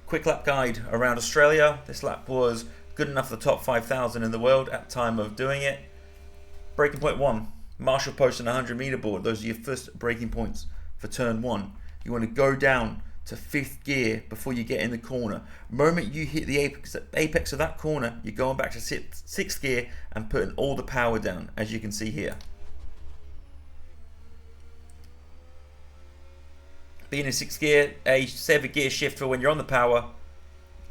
Quick lap guide around Australia. This lap was good enough for the top 5,000 in the world at the time of doing it. Braking point 1, Marshall post on a 100-meter board. Those are your first braking points for turn 1. You want to go down to 5th gear before you get in the corner. Moment you hit the apex of that corner, you're going back to 6th gear and putting all the power down, as you can see here. Being in 6th gear, a 7th gear shift for when you're on the power,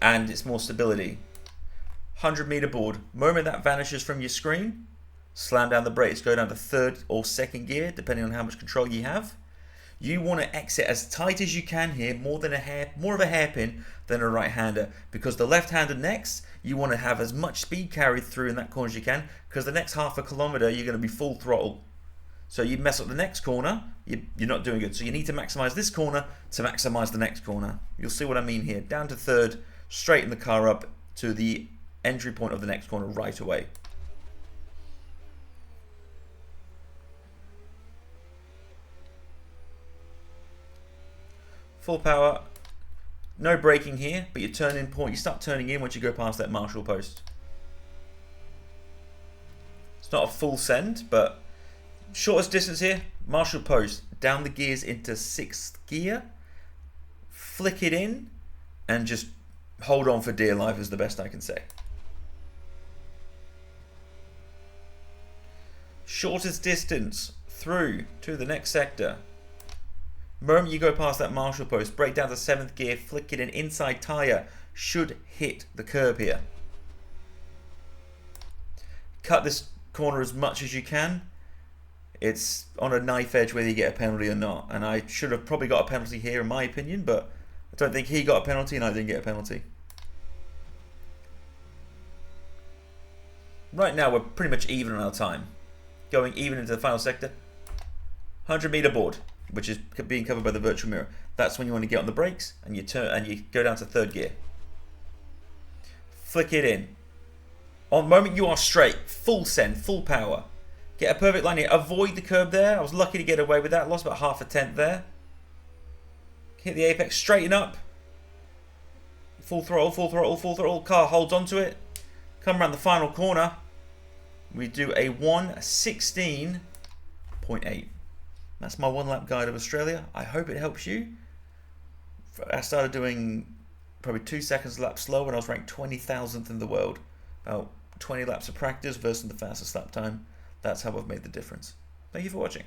and it's more stability. 100-meter board. Moment that vanishes from your screen, slam down the brakes, go down to 3rd or 2nd gear, depending on how much control you have. You want to exit as tight as you can here, more of a hairpin than a right-hander, because the left-hander next, you want to have as much speed carried through in that corner as you can, because the next half a kilometer you're going to be full throttle. So you mess up the next corner, you're not doing good. So you need to maximize this corner to maximize the next corner. You'll see what I mean here. Down to 3rd, straighten the car up to the entry point of the next corner right away. Full power, no braking here, but you start turning in once you go past that Marshall post. It's not a full send, but shortest distance here, Marshall post, down the gears into 6th gear, flick it in, and just hold on for dear life is the best I can say. Shortest distance through to the next sector. Moment you go past that Marshall post, brake down to 7th gear, flick it in, inside tyre, should hit the curb here. Cut this corner as much as you can. It's on a knife edge whether you get a penalty or not, and I should have probably got a penalty here in my opinion, but I don't think he got a penalty and I didn't get a penalty. Right now we're pretty much even on our time. Going even into the final sector. 100-meter board, which is being covered by the virtual mirror. That's when you want to get on the brakes and you turn and you go down to 3rd gear. Flick it in. On the moment you are straight, full send, full power. Get a perfect line here. Avoid the curb there. I was lucky to get away with that. Lost about half a tenth there. Hit the apex, straighten up. Full throttle, full throttle, full throttle. Car holds onto it. Come around the final corner. We do a 1:16.8. That's my 1-lap guide of Australia. I hope it helps you. I started doing probably 2 seconds a lap slow when I was ranked 20,000th in the world. About 20 laps of practice versus the fastest lap time. That's how I've made the difference. Thank you for watching.